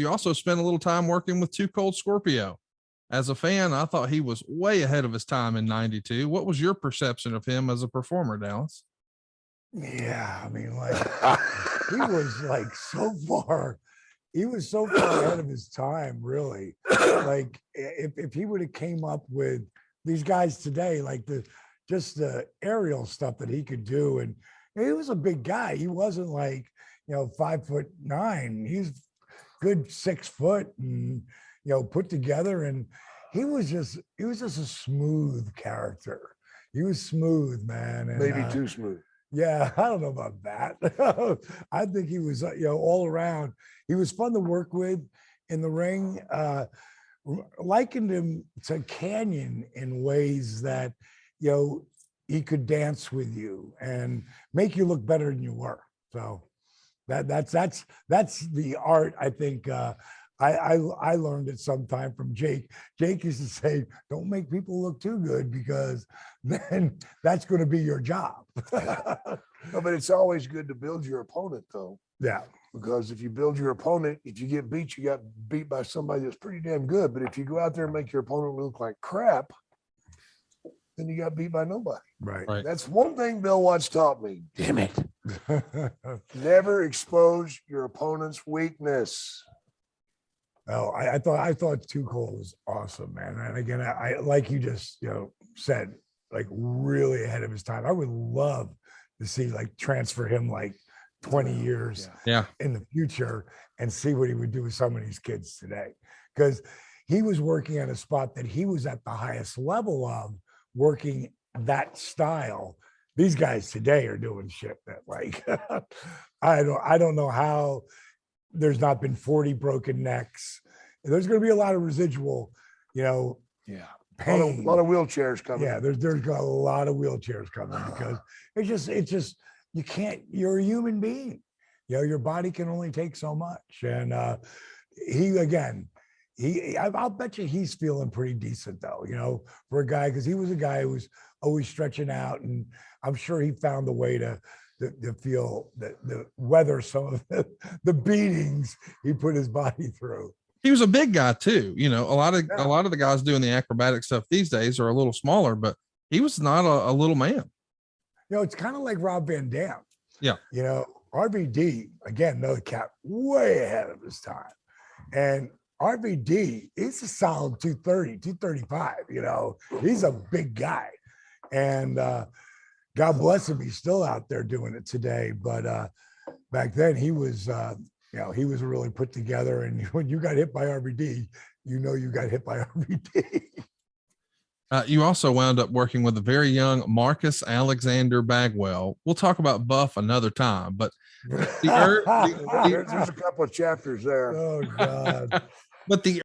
You also spent a little time working with Too Cold Scorpio. As a fan, I thought he was way ahead of his time in 92. What was your perception of him as a performer, Dallas? Yeah, I mean, like he was like so far, he was so far ahead of his time, really. Like if he would have came up with these guys today, like just the aerial stuff that he could do, and he was a big guy. He wasn't like 5'9". He's good 6 foot and put together, and he was just a smooth character. He was smooth, man. And, maybe too smooth. Yeah, I don't know about that. I think he was, all around. He was fun to work with in the ring. Likened him to Canyon in ways that, he could dance with you and make you look better than you were. So that's the art. I think I learned it sometime from Jake. Jake used to say, "Don't make people look too good because then that's going to be your job." No, but it's always good to build your opponent, though. Yeah. Because if you build your opponent, if you get beat, you got beat by somebody that's pretty damn good. But if you go out there and make your opponent look like crap, then you got beat by nobody. Right. That's one thing Bill Watts taught me. Damn it. Never expose your opponent's weakness. Oh, I thought Too Cold was awesome, man. And again, I like you just said, like really ahead of his time. I would love to see like transfer him like 20 years in the future and see what he would do with some of these kids today. Because he was working at a spot that he was at the highest level of working that style. These guys today are doing shit that like I don't know how there's not been 40 broken necks. There's going to be a lot of residual, pain. A lot of wheelchairs coming. Yeah, there's a lot of wheelchairs coming because it's just you can't. You're a human being. Your body can only take so much. And I'll bet you he's feeling pretty decent though. For a guy, because he was a guy who was always stretching out, and I'm sure he found a way to feel the weather some of the beatings he put his body through. He was a big guy too. A lot of the guys doing the acrobatic stuff these days are a little smaller, but he was not a little man. It's kind of like Rob Van Dam. Yeah. RVD, again, another cat way ahead of his time. And RVD is a solid 230, 235. He's a big guy. And God bless him, he's still out there doing it today. But back then he was he was really put together. And when you got hit by RVD, you got hit by RVD. You also wound up working with a very young Marcus Alexander Bagwell. We'll talk about Buff another time, but there's a couple of chapters there. Oh God. But the